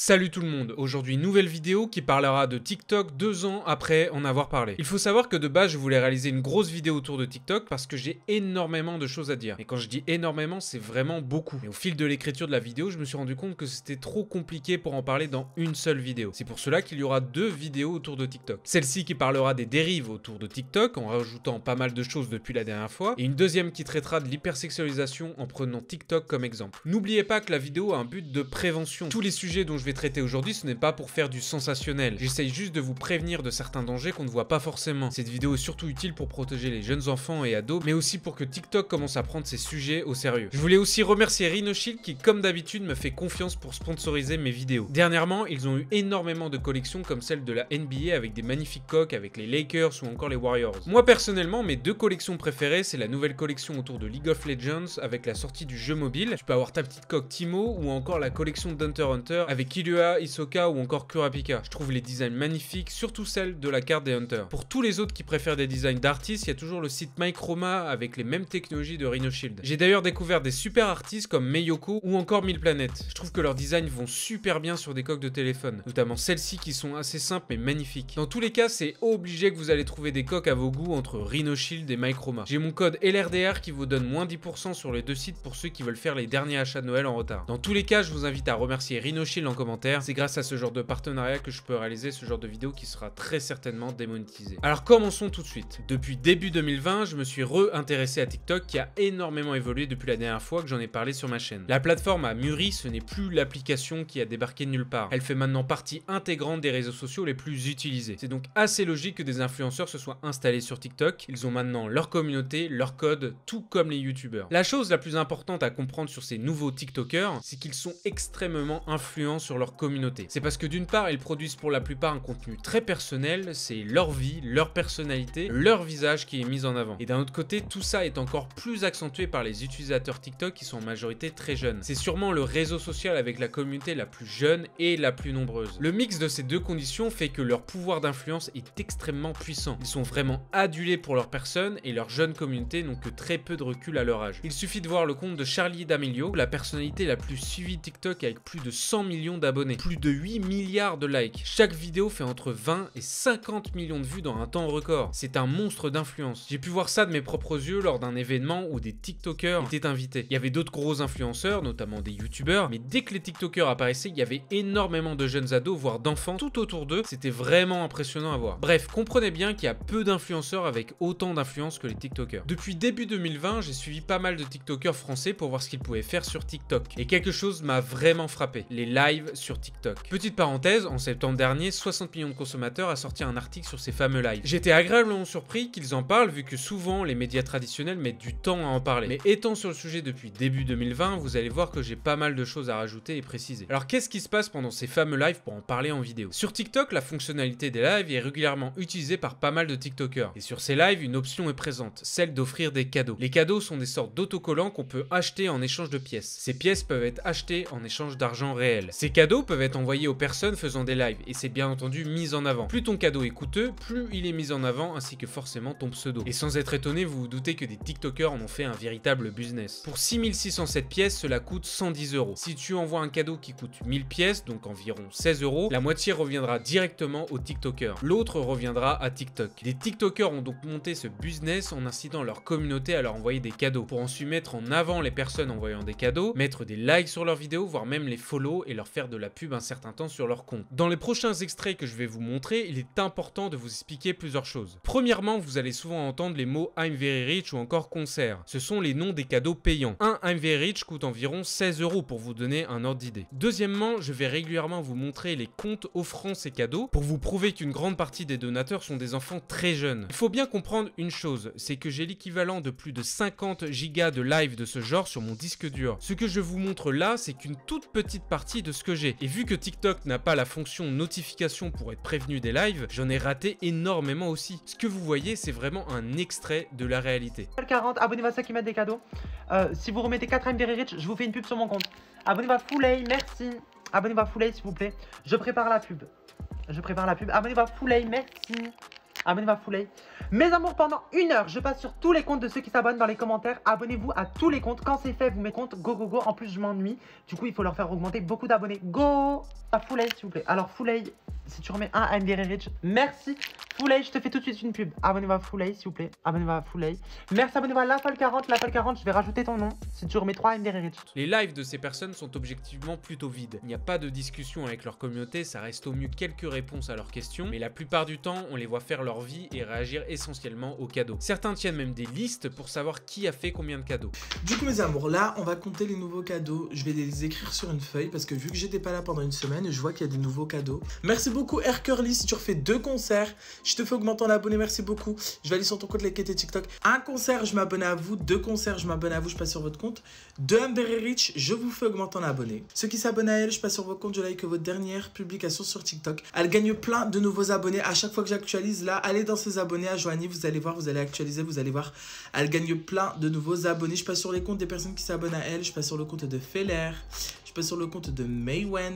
Salut tout le monde, aujourd'hui nouvelle vidéo qui parlera de TikTok 2 ans après en avoir parlé. Il faut savoir que de base je voulais réaliser une grosse vidéo autour de TikTok parce que j'ai énormément de choses à dire. Et quand je dis énormément, c'est vraiment beaucoup. Et au fil de l'écriture de la vidéo, je me suis rendu compte que c'était trop compliqué pour en parler dans une seule vidéo. C'est pour cela qu'il y aura deux vidéos autour de TikTok. Celle-ci qui parlera des dérives autour de TikTok en rajoutant pas mal de choses depuis la dernière fois. Et une deuxième qui traitera de l'hypersexualisation en prenant TikTok comme exemple. N'oubliez pas que la vidéo a un but de prévention. Tous les sujets dont je vais traiter aujourd'hui, ce n'est pas pour faire du sensationnel. J'essaye juste de vous prévenir de certains dangers qu'on ne voit pas forcément. Cette vidéo est surtout utile pour protéger les jeunes enfants et ados, mais aussi pour que TikTok commence à prendre ces sujets au sérieux. Je voulais aussi remercier Rhinoshield qui, comme d'habitude, me fait confiance pour sponsoriser mes vidéos. Dernièrement, ils ont eu énormément de collections comme celle de la NBA avec des magnifiques coques avec les Lakers ou encore les Warriors. Moi personnellement, mes deux collections préférées, c'est la nouvelle collection autour de League of Legends avec la sortie du jeu mobile. Tu peux avoir ta petite coque Timo ou encore la collection d'Hunter x Hunter avec Killua, Hisoka ou encore Kurapika. Je trouve les designs magnifiques, surtout celle de la carte des Hunters. Pour tous les autres qui préfèrent des designs d'artistes, il y a toujours le site MyChroma avec les mêmes technologies de Rhinoshield. J'ai d'ailleurs découvert des super artistes comme Meyoko ou encore 1000 planètes. Je trouve que leurs designs vont super bien sur des coques de téléphone, notamment celles-ci qui sont assez simples mais magnifiques. Dans tous les cas, c'est obligé que vous allez trouver des coques à vos goûts entre Rhinoshield et MyChroma. J'ai mon code LRDR qui vous donne moins 10% sur les deux sites pour ceux qui veulent faire les derniers achats de Noël en retard. Dans tous les cas, je vous invite à remercier Rhinoshield en commentaire. C'est grâce à ce genre de partenariat que je peux réaliser ce genre de vidéo qui sera très certainement démonétisé. Alors commençons tout de suite. Depuis début 2020, je me suis re-intéressé à TikTok qui a énormément évolué depuis la dernière fois que j'en ai parlé sur ma chaîne. La plateforme a mûri, ce n'est plus l'application qui a débarqué de nulle part. Elle fait maintenant partie intégrante des réseaux sociaux les plus utilisés. C'est donc assez logique que des influenceurs se soient installés sur TikTok. Ils ont maintenant leur communauté, leur code, tout comme les youtubeurs. La chose la plus importante à comprendre sur ces nouveaux TikTokers, c'est qu'ils sont extrêmement influents sur leur communauté. C'est parce que d'une part, ils produisent pour la plupart un contenu très personnel, c'est leur vie, leur personnalité, leur visage qui est mis en avant. Et d'un autre côté, tout ça est encore plus accentué par les utilisateurs TikTok qui sont en majorité très jeunes. C'est sûrement le réseau social avec la communauté la plus jeune et la plus nombreuse. Le mix de ces deux conditions fait que leur pouvoir d'influence est extrêmement puissant. Ils sont vraiment adulés pour leur personne et leur jeune communauté n'ont que très peu de recul à leur âge. Il suffit de voir le compte de Charli D'Amelio, la personnalité la plus suivie de TikTok avec plus de 100 millions d'abonnés, plus de 8 milliards de likes. Chaque vidéo fait entre 20 et 50 millions de vues dans un temps record. C'est un monstre d'influence. J'ai pu voir ça de mes propres yeux lors d'un événement où des TikTokers étaient invités. Il y avait d'autres gros influenceurs, notamment des youtubeurs, mais dès que les TikTokers apparaissaient, il y avait énormément de jeunes ados, voire d'enfants, tout autour d'eux. C'était vraiment impressionnant à voir. Bref, comprenez bien qu'il y a peu d'influenceurs avec autant d'influence que les TikTokers. Depuis début 2020, j'ai suivi pas mal de TikTokers français pour voir ce qu'ils pouvaient faire sur TikTok. Et quelque chose m'a vraiment frappé, les lives sur TikTok. Petite parenthèse, en septembre dernier, 60 millions de consommateurs a sorti un article sur ces fameux lives. J'étais agréablement surpris qu'ils en parlent vu que souvent les médias traditionnels mettent du temps à en parler. Mais étant sur le sujet depuis début 2020, vous allez voir que j'ai pas mal de choses à rajouter et préciser. Alors qu'est-ce qui se passe pendant ces fameux lives pour en parler en vidéo? Sur TikTok, la fonctionnalité des lives est régulièrement utilisée par pas mal de TikTokers. Et sur ces lives, une option est présente, celle d'offrir des cadeaux. Les cadeaux sont des sortes d'autocollants qu'on peut acheter en échange de pièces. Ces pièces peuvent être achetées en échange d'argent réel. Ces cadeaux peuvent être envoyés aux personnes faisant des lives et c'est bien entendu mis en avant. Plus ton cadeau est coûteux, plus il est mis en avant ainsi que forcément ton pseudo. Et sans être étonné, vous vous doutez que des TikTokers en ont fait un véritable business. Pour 6607 pièces, cela coûte 110 €. Si tu envoies un cadeau qui coûte 1000 pièces, donc environ 16 €, la moitié reviendra directement au TikToker. L'autre reviendra à TikTok. Des TikTokers ont donc monté ce business en incitant leur communauté à leur envoyer des cadeaux pour ensuite mettre en avant les personnes envoyant des cadeaux, mettre des likes sur leurs vidéos, voire même les follow et leur faire de la pub un certain temps sur leur compte. Dans les prochains extraits que je vais vous montrer, il est important de vous expliquer plusieurs choses. Premièrement, vous allez souvent entendre les mots I'm very rich ou encore concert. Ce sont les noms des cadeaux payants. Un I'm very rich coûte environ 16 € pour vous donner un ordre d'idée. Deuxièmement, je vais régulièrement vous montrer les comptes offrant ces cadeaux pour vous prouver qu'une grande partie des donateurs sont des enfants très jeunes. Il faut bien comprendre une chose, c'est que j'ai l'équivalent de plus de 50 gigas de live de ce genre sur mon disque dur. Ce que je vous montre là, c'est qu'une toute petite partie de ce que j'ai. Et vu que TikTok n'a pas la fonction notification pour être prévenu des lives, j'en ai raté énormément aussi. Ce que vous voyez, c'est vraiment un extrait de la réalité. 40, abonnez-vous à ceux qui mettent des cadeaux. Si vous remettez 4 I'm very rich, je vous fais une pub sur mon compte. Abonnez-vous à Foulay, merci. Abonnez-vous à Foulay s'il vous plaît. Je prépare la pub. Abonnez-vous à Foulay, merci. Abonnez-vous à Foulay. Mes amours, pendant 1 heure, je passe sur tous les comptes de ceux qui s'abonnent dans les commentaires. Abonnez-vous à tous les comptes. Quand c'est fait, vous mettez compte. Go, go, go. En plus, je m'ennuie. Du coup, il faut leur faire augmenter beaucoup d'abonnés. Go à Foulay, s'il vous plaît. Alors, Foulay, si tu remets un à MDR Rich, merci. Foulay, je te fais tout de suite une pub. Abonnez-vous à Foulay, s'il vous plaît. Abonnez-vous à Foulay. Merci, abonnez-vous à LaFol40. LaFol40, je vais rajouter ton nom si tu remets 3 à MDR Rich. Les lives de ces personnes sont objectivement plutôt vides. Il n'y a pas de discussion avec leur communauté, ça reste au mieux quelques réponses à leurs questions, mais la plupart du temps, on les voit faire leur vie et réagir essentiellement aux cadeaux. Certains tiennent même des listes pour savoir qui a fait combien de cadeaux. Du coup mes amours, là on va compter les nouveaux cadeaux. Je vais les écrire sur une feuille parce que vu que j'étais pas là pendant une semaine, je vois qu'il y a des nouveaux cadeaux. Merci beaucoup Air Curly, si tu refais 2 concerts, je te fais augmenter en abonné, merci beaucoup. Je vais aller sur ton compte liker tes TikTok. 1 concert, je m'abonne à vous. 2 concerts, je m'abonne à vous, je passe sur votre compte. 2 Amberry Rich, je vous fais augmenter en abonné. Ceux qui s'abonnent à elle, je passe sur vos comptes, je like votre dernière publication sur TikTok. Elle gagne plein de nouveaux abonnés à chaque fois que j'actualise. Là, allez dans ses abonnés à Joanie, vous allez voir, vous allez actualiser, vous allez voir. Elle gagne plein de nouveaux abonnés. Je passe sur les comptes des personnes qui s'abonnent à elle. Je passe sur le compte de Feller. Je passe sur le compte de Maywen.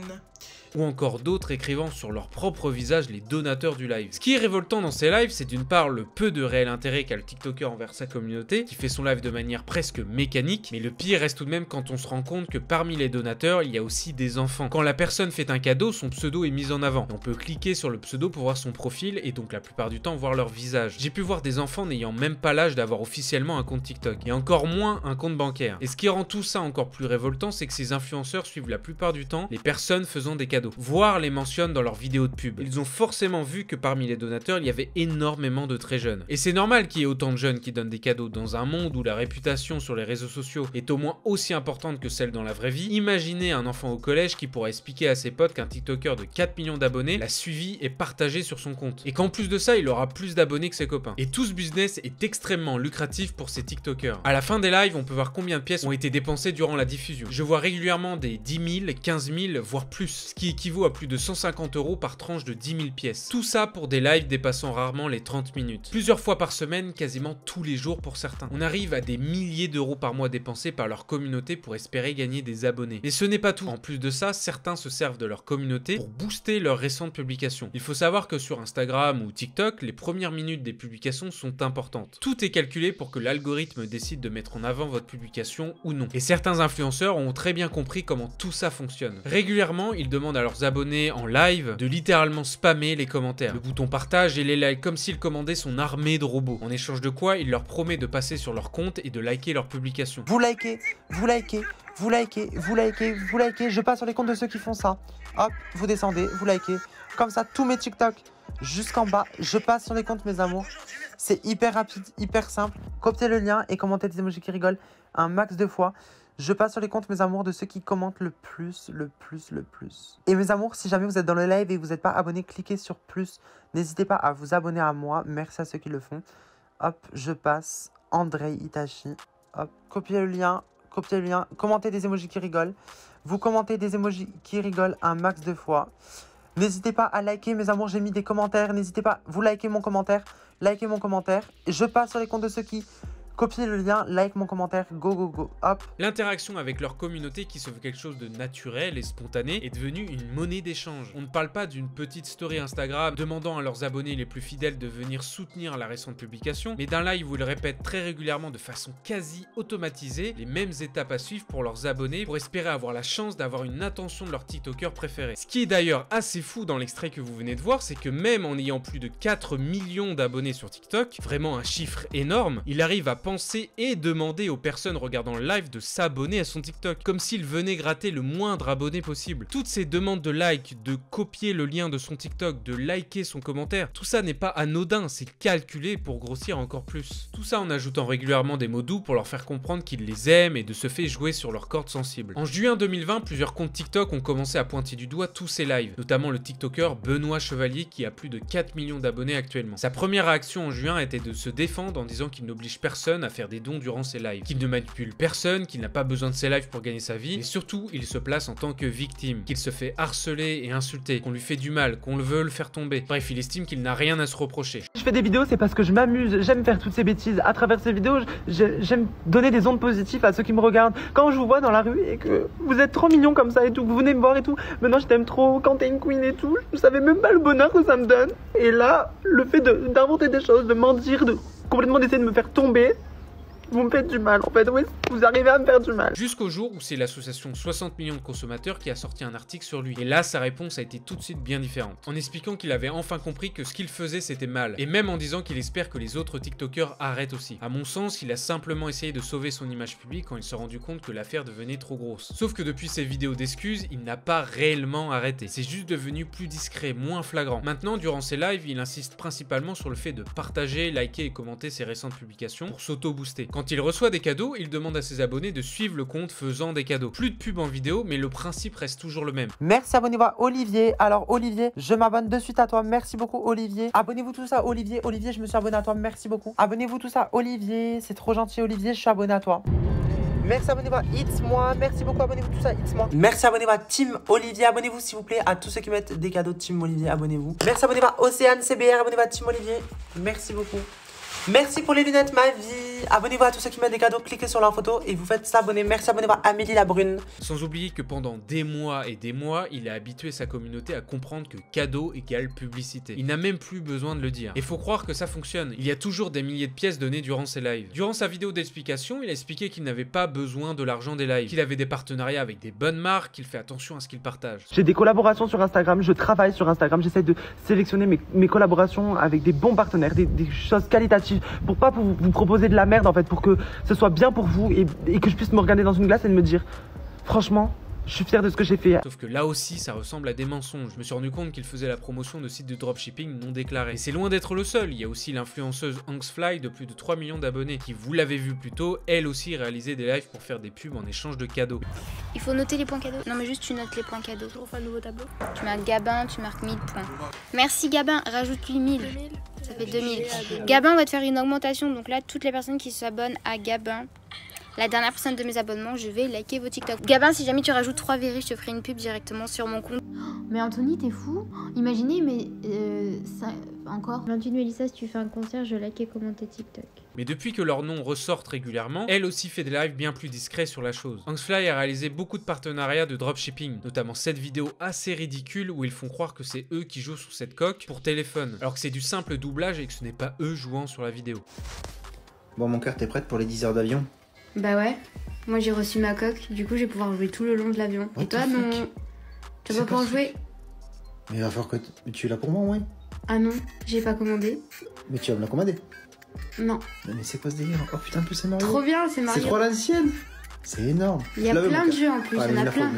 Ou encore d'autres écrivant sur leur propre visage les donateurs du live. Ce qui est révoltant dans ces lives, c'est d'une part le peu de réel intérêt qu'a le TikToker envers sa communauté, qui fait son live de manière presque mécanique, mais le pire reste tout de même quand on se rend compte que parmi les donateurs, il y a aussi des enfants. Quand la personne fait un cadeau, son pseudo est mis en avant. On peut cliquer sur le pseudo pour voir son profil et donc la plupart du temps voir leur visage. J'ai pu voir des enfants n'ayant même pas l'âge d'avoir officiellement un compte TikTok, et encore moins un compte bancaire. Et ce qui rend tout ça encore plus révoltant, c'est que ces influenceurs suivent la plupart du temps les personnes faisant des cadeaux, voire les mentionnent dans leurs vidéos de pub. Ils ont forcément vu que parmi les donateurs, il y avait énormément de très jeunes. Et c'est normal qu'il y ait autant de jeunes qui donnent des cadeaux dans un monde où la réputation sur les réseaux sociaux est au moins aussi importante que celle dans la vraie vie. Imaginez un enfant au collège qui pourrait expliquer à ses potes qu'un TikToker de 4 millions d'abonnés l'a suivi et partagé sur son compte. Et qu'en plus de ça, il aura plus d'abonnés que ses copains. Et tout ce business est extrêmement lucratif pour ces TikTokers. À la fin des lives, on peut voir combien de pièces ont été dépensées durant la diffusion. Je vois régulièrement des 10 000, 15 000, voire plus, ce qui équivaut à plus de 150 € par tranche de 10 000 pièces. Tout ça pour des lives dépassant rarement les 30 minutes. Plusieurs fois par semaine, quasiment tous les jours pour certains. On arrive à des milliers d'euros par mois dépensés par leur communauté pour espérer gagner des abonnés. Mais ce n'est pas tout. En plus de ça, certains se servent de leur communauté pour booster leurs récentes publications. Il faut savoir que sur Instagram ou TikTok, les premières minutes des publications sont importantes. Tout est calculé pour que l'algorithme décide de mettre en avant votre publication ou non. Et certains influenceurs ont très bien compris comment tout ça fonctionne. Régulièrement, ils demandent à leurs abonnés en live de littéralement spammer les commentaires, le bouton partage et les likes comme s'ils commandaient son armée de robots. En échange de quoi, il leur promet de passer sur leur compte et de liker leur publication. Vous likez, vous likez, vous likez, vous likez, vous likez. Je passe sur les comptes de ceux qui font ça. Hop, vous descendez, vous likez. Comme ça, tous mes TikTok jusqu'en bas. Je passe sur les comptes, mes amours. C'est hyper rapide, hyper simple. Copiez le lien et commentez des emojis qui rigolent un max de fois. Je passe sur les comptes, mes amours, de ceux qui commentent le plus. Et mes amours, si jamais vous êtes dans le live et que vous n'êtes pas abonné, cliquez sur plus. N'hésitez pas à vous abonner à moi. Merci à ceux qui le font. Hop, je passe. Andrei Itachi. Hop, copiez le lien. Commentez des emojis qui rigolent. Vous commentez des emojis qui rigolent un max de fois. N'hésitez pas à liker, mes amours. J'ai mis des commentaires. N'hésitez pas, vous likez mon commentaire. Likez mon commentaire. Je passe sur les comptes de ceux qui... Copiez le lien, like mon commentaire, go go go, hop. L'interaction avec leur communauté qui se veut quelque chose de naturel et spontané est devenue une monnaie d'échange. On ne parle pas d'une petite story Instagram demandant à leurs abonnés les plus fidèles de venir soutenir la récente publication, mais d'un live où ils répètent très régulièrement de façon quasi automatisée les mêmes étapes à suivre pour leurs abonnés pour espérer avoir la chance d'avoir une attention de leur TikToker préféré. Ce qui est d'ailleurs assez fou dans l'extrait que vous venez de voir, c'est que même en ayant plus de 4 millions d'abonnés sur TikTok, vraiment un chiffre énorme, il arrive à penser et demander aux personnes regardant le live de s'abonner à son TikTok, comme s'il venait gratter le moindre abonné possible. Toutes ces demandes de like, de copier le lien de son TikTok, de liker son commentaire, tout ça n'est pas anodin, c'est calculé pour grossir encore plus. Tout ça en ajoutant régulièrement des mots doux pour leur faire comprendre qu'ils les aiment et de ce fait jouer sur leurs cordes sensibles. En juin 2020, plusieurs comptes TikTok ont commencé à pointer du doigt tous ces lives, notamment le TikToker Benoît Chevalier qui a plus de 4 millions d'abonnés actuellement. Sa première réaction en juin était de se défendre en disant qu'il n'oblige personne personnes à faire des dons durant ses lives, qu'il ne manipule personne, qu'il n'a pas besoin de ses lives pour gagner sa vie, mais surtout il se place en tant que victime, qu'il se fait harceler et insulter, qu'on lui fait du mal, qu'on veut le faire tomber. Bref, il estime qu'il n'a rien à se reprocher. Je fais des vidéos, c'est parce que je m'amuse, j'aime faire toutes ces bêtises. À travers ces vidéos, j'aime donner des ondes positives à ceux qui me regardent. Quand je vous vois dans la rue et que vous êtes trop mignons comme ça et tout, que vous venez me voir et tout, maintenant je t'aime trop, quand t'es une queen et tout, je savais même pas le bonheur que ça me donne. Et là, le fait d'inventer des choses, de mentir, de complètement d'essayer de me faire tomber, vous me faites du mal en fait, oui, vous arrivez à me faire du mal. Jusqu'au jour où c'est l'association 60 millions de consommateurs qui a sorti un article sur lui. Et là, sa réponse a été tout de suite bien différente. En expliquant qu'il avait enfin compris que ce qu'il faisait c'était mal. Et même en disant qu'il espère que les autres TikTokers arrêtent aussi. À mon sens, il a simplement essayé de sauver son image publique quand il s'est rendu compte que l'affaire devenait trop grosse. Sauf que depuis ses vidéos d'excuses, il n'a pas réellement arrêté. C'est juste devenu plus discret, moins flagrant. Maintenant, durant ses lives, il insiste principalement sur le fait de partager, liker et commenter ses récentes publications pour s'auto-booster. Quand il reçoit des cadeaux, il demande à ses abonnés de suivre le compte faisant des cadeaux. Plus de pub en vidéo, mais le principe reste toujours le même. Merci, abonnez-vous à Olivier. Alors Olivier, je m'abonne de suite à toi. Merci beaucoup Olivier. Abonnez-vous tous à Olivier. Olivier, je me suis abonné à toi. Merci beaucoup. Abonnez-vous tous à Olivier. C'est trop gentil Olivier, je suis abonné à toi. Merci, abonnez-vous à It's Moi. Merci beaucoup, abonnez-vous tous à It's Moi. Merci, abonnez-vous à Team Olivier. Abonnez-vous s'il vous plaît à tous ceux qui mettent des cadeaux de Team Olivier. Abonnez-vous. Merci, abonnez-vous à Océane CBR. Abonnez-vous à Team Olivier. Merci beaucoup. Merci pour les lunettes, ma vie. Abonnez-vous à tous ceux qui mettent des cadeaux, cliquez sur leur photo et vous faites s'abonner. Merci, abonnez-vous à Amélie la Brune. Sans oublier que pendant des mois et des mois, il a habitué sa communauté à comprendre que cadeau égale publicité. Il n'a même plus besoin de le dire. Et faut croire que ça fonctionne. Il y a toujours des milliers de pièces données durant ses lives. Durant sa vidéo d'explication, il a expliqué qu'il n'avait pas besoin de l'argent des lives, qu'il avait des partenariats avec des bonnes marques, qu'il fait attention à ce qu'il partage. J'ai des collaborations sur Instagram, je travaille sur Instagram, j'essaie de sélectionner mes collaborations avec des bons partenaires, des choses qualitatives pour pas vous proposer de la merde en fait, pour que ce soit bien pour vous et que je puisse me regarder dans une glace et me dire franchement je suis fier de ce que j'ai fait. Sauf que là aussi ça ressemble à des mensonges. Je me suis rendu compte qu'il faisait la promotion de sites de dropshipping non déclarés. Et c'est loin d'être le seul, il y a aussi l'influenceuse Angstfly de plus de 3 millions d'abonnés qui, vous l'avez vu plus tôt, elle aussi réalisait des lives pour faire des pubs en échange de cadeaux. Il faut noter les points cadeaux. Non mais juste tu notes les points cadeaux. Je refais un nouveau tableau. Tu marques Gabin, tu marques 1000 points. Merci Gabin, rajoute-lui 1000. Ça fait 2000. Gabin, on va te faire une augmentation. Donc là, toutes les personnes qui s'abonnent à Gabin, la dernière personne de mes abonnements, je vais liker vos TikTok. Gabin, si jamais tu rajoutes 3 véris, je te ferai une pub directement sur mon compte. Mais Anthony, t'es fou? Imaginez, mais ça encore. 28 Mélissa, si tu fais un concert, je like et commenter TikTok. Mais depuis que leurs noms ressortent régulièrement, elle aussi fait des lives bien plus discrets sur la chose. Angstfly a réalisé beaucoup de partenariats de dropshipping, notamment cette vidéo assez ridicule où ils font croire que c'est eux qui jouent sur cette coque pour téléphone, alors que c'est du simple doublage et que ce n'est pas eux jouant sur la vidéo. Bon mon cœur, t'es prête pour les 10 heures d'avion? Bah ouais, moi j'ai reçu ma coque, du coup je vais pouvoir jouer tout le long de l'avion. Et toi non? Tu vas pas pouvoir jouer? Mais il va falloir que tu es là pour moi, ouais. Ah non, j'ai pas commandé. Mais tu vas me la commander? Non. Mais c'est quoi ce délire? Oh putain, en plus c'est Mario. Trop bien, c'est Mario. C'est trop à l'ancienne. C'est énorme. Il y a plein de jeux en plus, il y en a plein.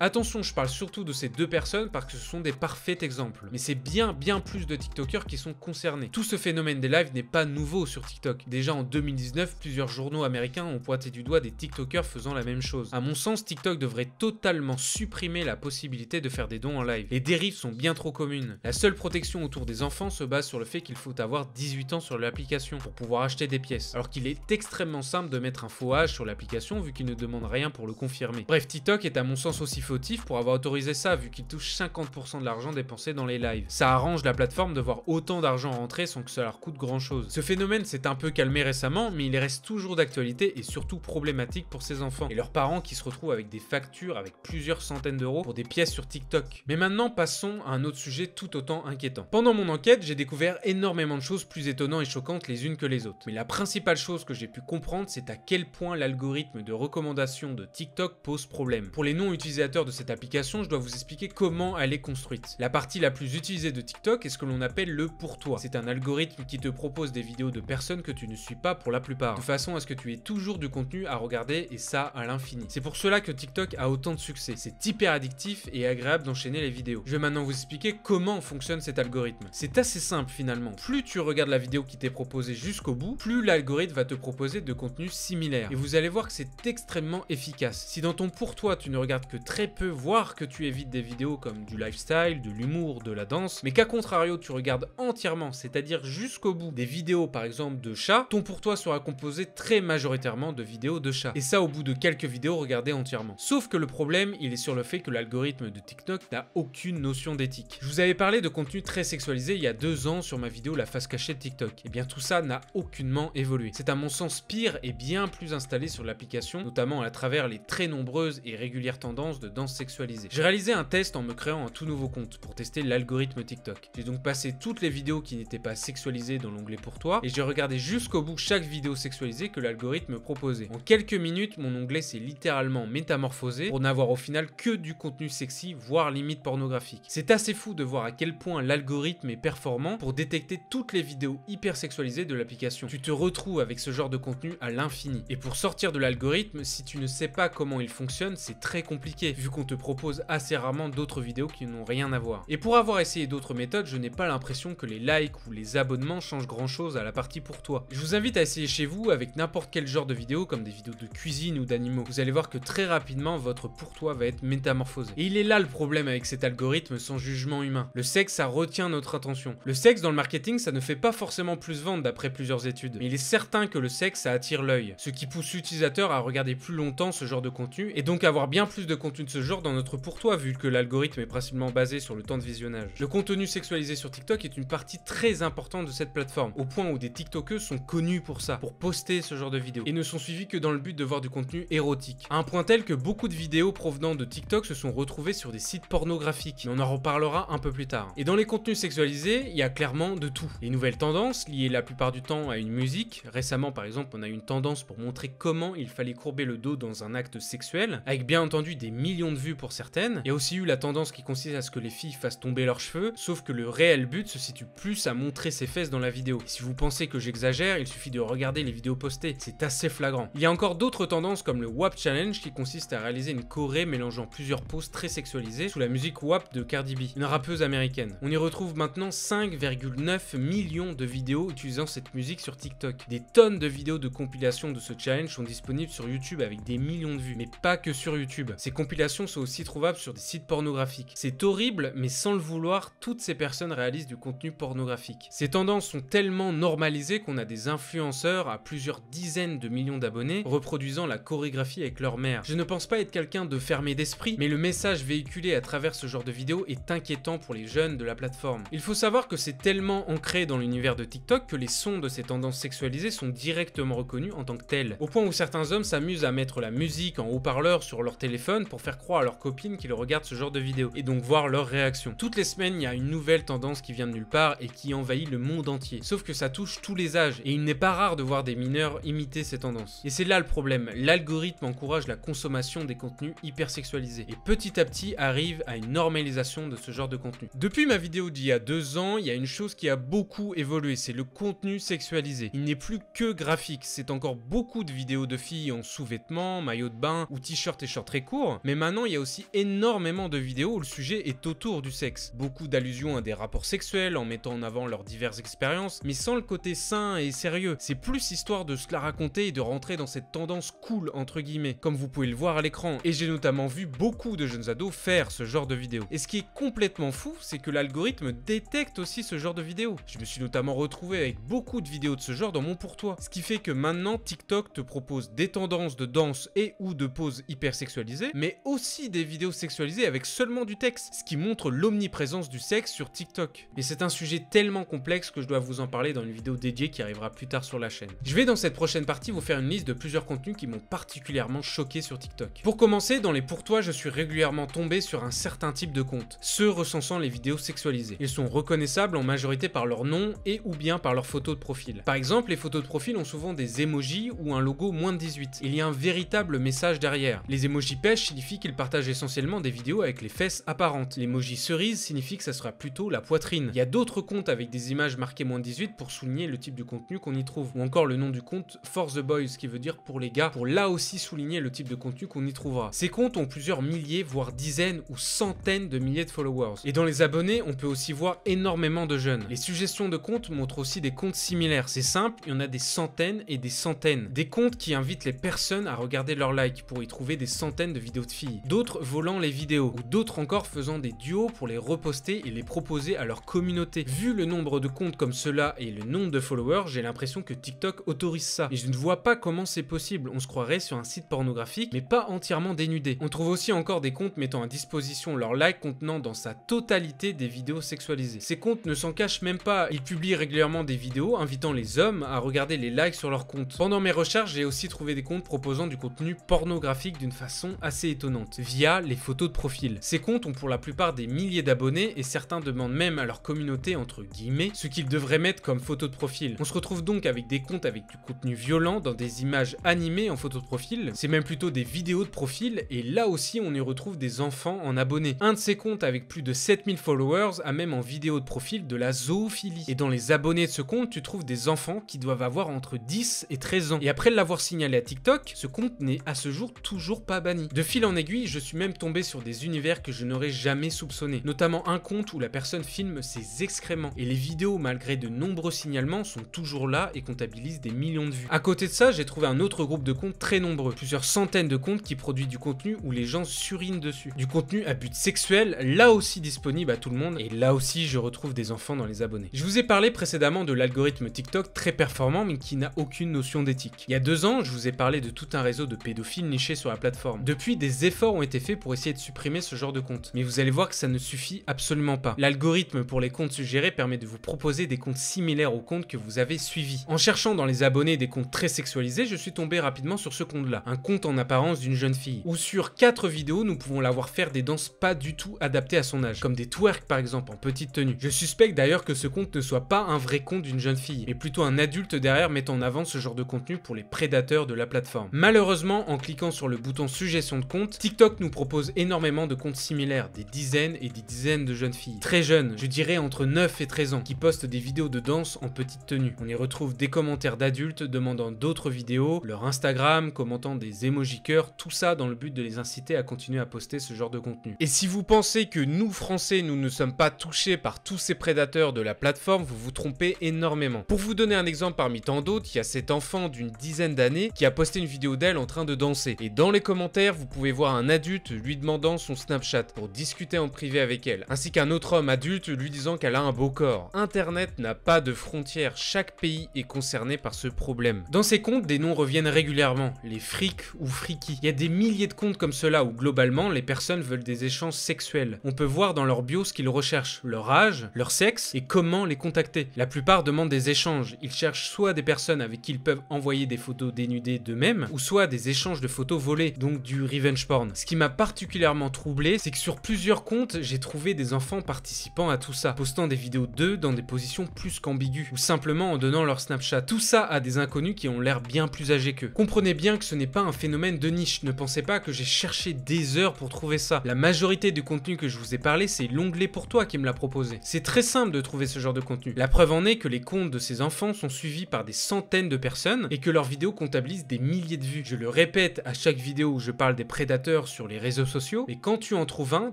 Attention, je parle surtout de ces deux personnes parce que ce sont des parfaits exemples. Mais c'est bien plus de TikTokers qui sont concernés. Tout ce phénomène des lives n'est pas nouveau sur TikTok. Déjà en 2019, plusieurs journaux américains ont pointé du doigt des TikTokers faisant la même chose. À mon sens, TikTok devrait totalement supprimer la possibilité de faire des dons en live. Les dérives sont bien trop communes. La seule protection autour des enfants se base sur le fait qu'il faut avoir 18 ans sur l'application pour pouvoir acheter des pièces. Alors qu'il est extrêmement simple de mettre un faux âge sur l'application vu qu'il ne demande rien pour le confirmer. Bref, TikTok est à mon sens aussi fautif pour avoir autorisé ça vu qu'il touche 50% de l'argent dépensé dans les lives. Ça arrange la plateforme de voir autant d'argent rentrer sans que ça leur coûte grand chose. Ce phénomène s'est un peu calmé récemment, mais il reste toujours d'actualité et surtout problématique pour ces enfants et leurs parents qui se retrouvent avec des factures avec plusieurs centaines d'euros pour des pièces sur TikTok. Mais maintenant, passons à un autre sujet tout autant inquiétant. Pendant mon enquête, j'ai découvert énormément de choses plus étonnantes et choquantes les unes que les autres. Mais la principale chose que j'ai pu comprendre, c'est à quel point l'algorithme de recommandation de TikTok pose problème. Pour les non-utilisateurs de cette application, je dois vous expliquer comment elle est construite. La partie la plus utilisée de TikTok est ce que l'on appelle le pour toi. C'est un algorithme qui te propose des vidéos de personnes que tu ne suis pas pour la plupart, de façon à ce que tu aies toujours du contenu à regarder et ça à l'infini. C'est pour cela que TikTok a autant de succès. C'est hyper addictif et agréable d'enchaîner les vidéos. Je vais maintenant vous expliquer comment fonctionne cet algorithme. C'est assez simple finalement. Plus tu regardes la vidéo qui t'est proposée jusqu'au bout, plus l'algorithme va te proposer de contenu similaire. Et vous allez voir que c'est extrêmement efficace. Si dans ton pour toi tu ne regardes que très peu, voire que tu évites des vidéos comme du lifestyle, de l'humour, de la danse, mais qu'à contrario tu regardes entièrement, c'est-à-dire jusqu'au bout, des vidéos par exemple de chats, ton pour toi sera composé très majoritairement de vidéos de chats. Et ça au bout de quelques vidéos regardées entièrement. Sauf que le problème, il est sur le fait que l'algorithme de TikTok n'a aucune notion d'éthique. Je vous avais parlé de contenu très sexualisé il y a 2 ans sur ma vidéo La face cachée de TikTok. Et bien tout ça n'a aucunement évolué. C'est à mon sens pire et bien plus installé sur l'application, notamment à travers les très nombreuses et régulières tendances de danse sexualisée. J'ai réalisé un test en me créant un tout nouveau compte pour tester l'algorithme TikTok. J'ai donc passé toutes les vidéos qui n'étaient pas sexualisées dans l'onglet pour toi et j'ai regardé jusqu'au bout chaque vidéo sexualisée que l'algorithme me proposait. En quelques minutes, mon onglet s'est littéralement métamorphosé pour n'avoir au final que du contenu sexy, voire limite pornographique. C'est assez fou de voir à quel point l'algorithme est performant pour détecter toutes les vidéos hyper sexualisées de l'application. Tu te retrouves avec ce genre de contenu à l'infini. Et pour sortir de l'algorithme, si tu ne sais pas comment il fonctionne, c'est très compliqué, vu qu'on te propose assez rarement d'autres vidéos qui n'ont rien à voir. Et pour avoir essayé d'autres méthodes, je n'ai pas l'impression que les likes ou les abonnements changent grand chose à la partie pour toi. Je vous invite à essayer chez vous avec n'importe quel genre de vidéo, comme des vidéos de cuisine ou d'animaux. Vous allez voir que très rapidement, votre pour toi va être métamorphosé. Et il est là le problème avec cet algorithme sans jugement humain. Le sexe, ça retient notre attention. Le sexe dans le marketing, ça ne fait pas forcément plus vendre d'après plusieurs études. Mais il est certain que le sexe, ça attire l'œil. Ce qui pousse l'utilisateur à regarder plus longtemps ce genre de contenu et donc avoir bien plus de contenu de ce genre dans notre pour toi, vu que l'algorithme est principalement basé sur le temps de visionnage. Le contenu sexualisé sur TikTok est une partie très importante de cette plateforme, au point où des TikTokers sont connus pour ça, pour poster ce genre de vidéos, et ne sont suivis que dans le but de voir du contenu érotique. À un point tel que beaucoup de vidéos provenant de TikTok se sont retrouvées sur des sites pornographiques, mais on en reparlera un peu plus tard. Et dans les contenus sexualisés, il y a clairement de tout. Les nouvelles tendances, liées la plupart du temps à une musique. Récemment, par exemple, on a eu une tendance pour montrer comment il fallait courber le dos dans un acte sexuel, avec bien entendu des millions de vues pour certaines. Il y a aussi eu la tendance qui consiste à ce que les filles fassent tomber leurs cheveux, sauf que le réel but se situe plus à montrer ses fesses dans la vidéo. Et si vous pensez que j'exagère, il suffit de regarder les vidéos postées, c'est assez flagrant. Il y a encore d'autres tendances comme le WAP Challenge qui consiste à réaliser une choré mélangeant plusieurs poses très sexualisées sous la musique WAP de Cardi B, une rappeuse américaine. On y retrouve maintenant 5,9 millions de vidéos utilisant cette musique sur TikTok. Des tonnes de vidéos de compilation de ce challenge sont disponibles sur YouTube avec des millions de vues, mais pas que sur YouTube. Ces compilations sont aussi trouvables sur des sites pornographiques. C'est horrible, mais sans le vouloir, toutes ces personnes réalisent du contenu pornographique. Ces tendances sont tellement normalisées qu'on a des influenceurs à plusieurs dizaines de millions d'abonnés reproduisant la chorégraphie avec leur mère. Je ne pense pas être quelqu'un de fermé d'esprit, mais le message véhiculé à travers ce genre de vidéos est inquiétant pour les jeunes de la plateforme. Il faut savoir que c'est tellement ancré dans l'univers de TikTok que les sons de ces tendances sexualisées sont directement reconnus en tant que tels, au point où certains hommes s'amusent à mettre la musique en haut-parleur sur leur téléphone pour faire croire à leurs copines qu'ils regardent ce genre de vidéos, et donc voir leur réaction. Toutes les semaines, il y a une nouvelle tendance qui vient de nulle part et qui envahit le monde entier. Sauf que ça touche tous les âges, et il n'est pas rare de voir des mineurs imiter ces tendances. Et c'est là le problème, l'algorithme encourage la consommation des contenus hyper sexualisés, et petit à petit arrive à une normalisation de ce genre de contenu. Depuis ma vidéo d'il y a 2 ans, il y a une chose qui a beaucoup évolué, c'est le contenu sexualisé. Il n'est plus que graphique, c'est encore beaucoup de vidéos de filles en sous-vêtements, maillot de bain ou t-shirt et shorts très courts, mais maintenant il y a aussi énormément de vidéos où le sujet est autour du sexe. Beaucoup d'allusions à des rapports sexuels en mettant en avant leurs diverses expériences, mais sans le côté sain et sérieux. C'est plus histoire de se la raconter et de rentrer dans cette tendance cool entre guillemets, comme vous pouvez le voir à l'écran. Et j'ai notamment vu beaucoup de jeunes ados faire ce genre de vidéos. Et ce qui est complètement fou, c'est que l'algorithme détecte aussi ce genre de vidéos. Je me suis notamment retrouvé avec beaucoup de vidéos de ce genre dans mon pour toi. Ce qui fait que maintenant TikTok te propose des tendances de danse et ou de poses hyper sexualisées, mais aussi des vidéos sexualisées avec seulement du texte, ce qui montre l'omniprésence du sexe sur TikTok. Mais c'est un sujet tellement complexe que je dois vous en parler dans une vidéo dédiée qui arrivera plus tard sur la chaîne. Je vais dans cette prochaine partie vous faire une liste de plusieurs contenus qui m'ont particulièrement choqué sur TikTok. Pour commencer, dans les pour toi, je suis régulièrement tombé sur un certain type de compte, ceux recensant les vidéos sexualisées. Ils sont reconnaissables en majorité par leur nom et ou bien par leur photo de profil. Par exemple, les photos de profil ont souvent des emojis ou un logo moins de 18. Il y a un véritable message derrière. Les emojis pêche signifient qu'ils partagent essentiellement des vidéos avec les fesses apparentes. L'emoji cerise signifie que ça sera plutôt la poitrine. Il y a d'autres comptes avec des images marquées moins de 18 pour souligner le type de contenu qu'on y trouve. Ou encore le nom du compte For the Boys qui veut dire pour les gars, pour là aussi souligner le type de contenu qu'on y trouvera. Ces comptes ont plusieurs milliers, voire dizaines ou centaines de milliers de followers. Et dans les abonnés, on peut aussi voir énormément de jeunes. Les suggestions de comptes montrent aussi des comptes similaires. C'est simple, il y en a des centaines et des centaines. Des comptes qui invitent les personnes personne à regarder leurs likes pour y trouver des centaines de vidéos de filles. D'autres volant les vidéos, ou d'autres encore faisant des duos pour les reposter et les proposer à leur communauté. Vu le nombre de comptes comme cela et le nombre de followers, j'ai l'impression que TikTok autorise ça. Et je ne vois pas comment c'est possible, on se croirait sur un site pornographique, mais pas entièrement dénudé. On trouve aussi encore des comptes mettant à disposition leur like contenant dans sa totalité des vidéos sexualisées. Ces comptes ne s'en cachent même pas, ils publient régulièrement des vidéos invitant les hommes à regarder les likes sur leur compte. Pendant mes recherches, j'ai aussi trouvé des comptes proposant du contenu pornographique d'une façon assez étonnante, via les photos de profil. Ces comptes ont pour la plupart des milliers d'abonnés et certains demandent même à leur communauté, entre guillemets, ce qu'ils devraient mettre comme photo de profil. On se retrouve donc avec des comptes avec du contenu violent dans des images animées en photo de profil, c'est même plutôt des vidéos de profil et là aussi on y retrouve des enfants en abonnés. Un de ces comptes avec plus de 7000 followers a même en vidéo de profil de la zoophilie. Et dans les abonnés de ce compte, tu trouves des enfants qui doivent avoir entre 10 et 13 ans. Et après l'avoir signalé à TikTok, ce compte n'est à ce jour toujours pas banni. De fil en aiguille, je suis même tombé sur des univers que je n'aurais jamais soupçonnés, notamment un compte où la personne filme ses excréments et les vidéos, malgré de nombreux signalements, sont toujours là et comptabilisent des millions de vues. À côté de ça, j'ai trouvé un autre groupe de comptes très nombreux, plusieurs centaines de comptes qui produisent du contenu où les gens surinent dessus. Du contenu à but sexuel, là aussi disponible à tout le monde, et là aussi je retrouve des enfants dans les abonnés. Je vous ai parlé précédemment de l'algorithme TikTok très performant mais qui n'a aucune notion d'éthique. Il y a 2 ans, je vous ai parlé de tout un réseau de pédophiles nichés sur la plateforme. Depuis, des efforts ont été faits pour essayer de supprimer ce genre de compte. Mais vous allez voir que ça ne suffit absolument pas. L'algorithme pour les comptes suggérés permet de vous proposer des comptes similaires aux comptes que vous avez suivis. En cherchant dans les abonnés des comptes très sexualisés, je suis tombé rapidement sur ce compte-là, un compte en apparence d'une jeune fille, où sur 4 vidéos, nous pouvons la voir faire des danses pas du tout adaptées à son âge, comme des twerks par exemple en petite tenue. Je suspecte d'ailleurs que ce compte ne soit pas un vrai compte d'une jeune fille, mais plutôt un adulte derrière mettant en avant ce genre de contenu pour les prédateurs de la plateforme. Malheureusement, en cliquant sur le bouton suggestion de compte, TikTok nous propose énormément de comptes similaires, des dizaines et des dizaines de jeunes filles, très jeunes, je dirais entre 9 et 13 ans, qui postent des vidéos de danse en petite tenue. On y retrouve des commentaires d'adultes demandant d'autres vidéos, leur Instagram, commentant des emojis cœurs, tout ça dans le but de les inciter à continuer à poster ce genre de contenu. Et si vous pensez que nous, Français, nous ne sommes pas touchés par tous ces prédateurs de la plateforme, vous vous trompez énormément. Pour vous donner un exemple parmi tant d'autres, il y a cet enfant d'une dizaine d'années qui a posté une vidéo d'elle en train de danser. Et dans les commentaires, vous pouvez voir un adulte lui demandant son Snapchat pour discuter en privé avec elle, ainsi qu'un autre homme adulte lui disant qu'elle a un beau corps. Internet n'a pas de frontières, chaque pays est concerné par ce problème. Dans ces comptes, des noms reviennent régulièrement, les freaks ou freaky. Il y a des milliers de comptes comme cela où globalement les personnes veulent des échanges sexuels. On peut voir dans leur bio ce qu'ils recherchent, leur âge, leur sexe et comment les contacter. La plupart demandent des échanges, ils cherchent soit des personnes avec qui ils peuvent envoyer des photos dénudées d'eux-mêmes, ou soit des échanges de photos volées, donc du revenge porn. Ce qui m'a particulièrement troublé, c'est que sur plusieurs comptes, j'ai trouvé des enfants participant à tout ça, postant des vidéos d'eux dans des positions plus qu'ambiguës, ou simplement en donnant leur Snapchat. Tout ça à des inconnus qui ont l'air bien plus âgés qu'eux. Comprenez bien que ce n'est pas un phénomène de niche, ne pensez pas que j'ai cherché des heures pour trouver ça. La majorité du contenu que je vous ai parlé, c'est l'onglet pour toi qui me l'a proposé. C'est très simple de trouver ce genre de contenu. La preuve en est que les comptes de ces enfants sont suivis par des centaines de personnes et que leurs vidéos comptabilisent des milliers de vues. Je le répète à chaque vidéo où je parle des prédateurs sur les réseaux sociaux, mais quand tu en trouves un,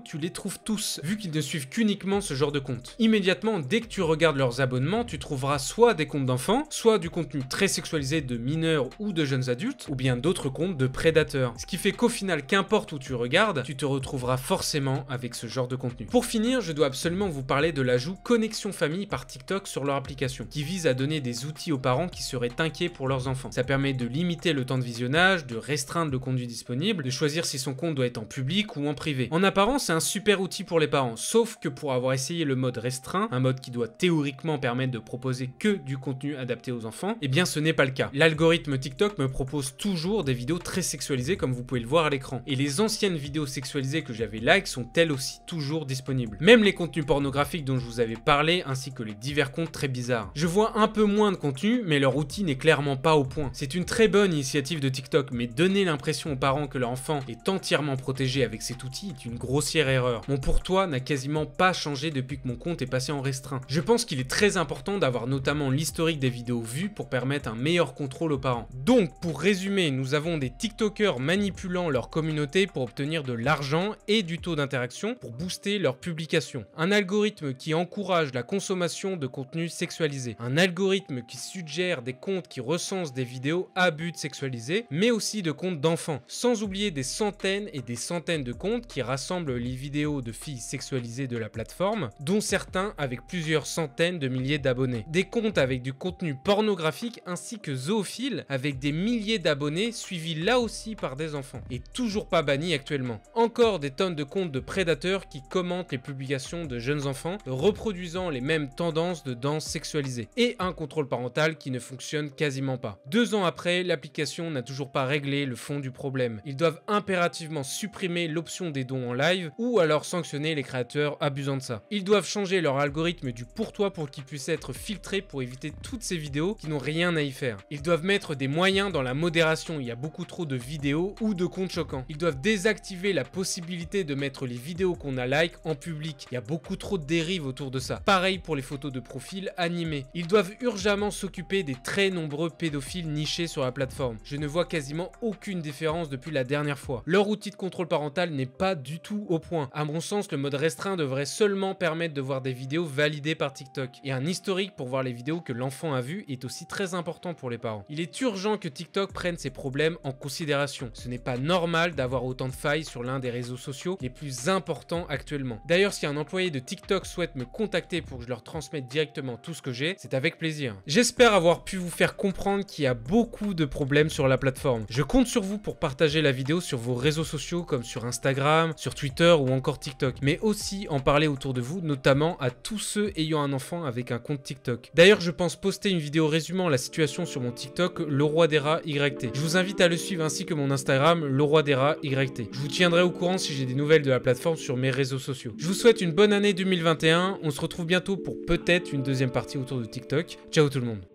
tu les trouves tous, vu qu'ils ne suivent qu'uniquement ce genre de compte. Immédiatement, dès que tu regardes leurs abonnements, tu trouveras soit des comptes d'enfants, soit du contenu très sexualisé de mineurs ou de jeunes adultes, ou bien d'autres comptes de prédateurs. Ce qui fait qu'au final, qu'importe où tu regardes, tu te retrouveras forcément avec ce genre de contenu. Pour finir, je dois absolument vous parler de l'ajout Connexion Famille par TikTok sur leur application, qui vise à donner des outils aux parents qui seraient inquiets pour leurs enfants. Ça permet de limiter le temps de visionnage, de restreindre le contenu disponible, de choisir si son compte doit être en public ou en privé. En apparence, c'est un super outil pour les parents, sauf que pour avoir essayé le mode restreint, un mode qui doit théoriquement permettre de proposer que du contenu adapté aux enfants, eh bien ce n'est pas le cas. L'algorithme TikTok me propose toujours des vidéos très sexualisées comme vous pouvez le voir à l'écran, et les anciennes vidéos sexualisées que j'avais like sont elles aussi toujours disponibles. Même les contenus pornographiques dont je vous avais parlé, ainsi que les divers comptes très bizarres. Je vois un peu moins de contenu, mais leur outil n'est clairement pas au point. C'est une très bonne initiative de TikTok, mais donner l'impression aux parents que leur enfant est entièrement protégé avec cet outil est une grossière erreur. Mon pour toi n'a quasiment pas changé depuis que mon compte est passé en restreint. Je pense qu'il est très important d'avoir notamment l'historique des vidéos vues pour permettre un meilleur contrôle aux parents. Donc, pour résumer, nous avons des TikTokers manipulant leur communauté pour obtenir de l'argent et du taux d'interaction pour booster leurs publications. Un algorithme qui encourage la consommation de contenu sexualisé. Un algorithme qui suggère des comptes qui recensent des vidéos à but sexualisé. sexualisés, mais aussi de comptes d'enfants, sans oublier des centaines et des centaines de comptes qui rassemblent les vidéos de filles sexualisées de la plateforme, dont certains avec plusieurs centaines de milliers d'abonnés. Des comptes avec du contenu pornographique ainsi que zoophiles avec des milliers d'abonnés suivis là aussi par des enfants, et toujours pas bannis actuellement. Encore des tonnes de comptes de prédateurs qui commentent les publications de jeunes enfants, reproduisant les mêmes tendances de danse sexualisée, et un contrôle parental qui ne fonctionne quasiment pas. 2 ans après, l'application n'a toujours pas réglé le fond du problème. Ils doivent impérativement supprimer l'option des dons en live, ou alors sanctionner les créateurs abusant de ça. Ils doivent changer leur algorithme du pour toi pour qu'il puisse être filtré pour éviter toutes ces vidéos qui n'ont rien à y faire. Ils doivent mettre des moyens dans la modération, il y a beaucoup trop de vidéos ou de comptes choquants. Ils doivent désactiver la possibilité de mettre les vidéos qu'on a like en public, il y a beaucoup trop de dérives autour de ça. Pareil pour les photos de profil animées. Ils doivent urgemment s'occuper des très nombreux pédophiles nichés sur la plateforme. Je ne vois quasiment aucune différence depuis la dernière fois. Leur outil de contrôle parental n'est pas du tout au point. À mon sens, le mode restreint devrait seulement permettre de voir des vidéos validées par TikTok. Et un historique pour voir les vidéos que l'enfant a vues est aussi très important pour les parents. Il est urgent que TikTok prenne ces problèmes en considération. Ce n'est pas normal d'avoir autant de failles sur l'un des réseaux sociaux les plus importants actuellement. D'ailleurs, si un employé de TikTok souhaite me contacter pour que je leur transmette directement tout ce que j'ai, c'est avec plaisir. J'espère avoir pu vous faire comprendre qu'il y a beaucoup de problèmes sur la plateforme. Je compte sur vous pour partager la vidéo sur vos réseaux sociaux comme sur Instagram, sur Twitter ou encore TikTok, mais aussi en parler autour de vous, notamment à tous ceux ayant un enfant avec un compte TikTok. D'ailleurs, je pense poster une vidéo résumant la situation sur mon TikTok, le roi des rats YT. Je vous invite à le suivre ainsi que mon Instagram, le roi des rats YT. Je vous tiendrai au courant si j'ai des nouvelles de la plateforme sur mes réseaux sociaux. Je vous souhaite une bonne année 2021, on se retrouve bientôt pour peut-être une deuxième partie autour de TikTok. Ciao tout le monde.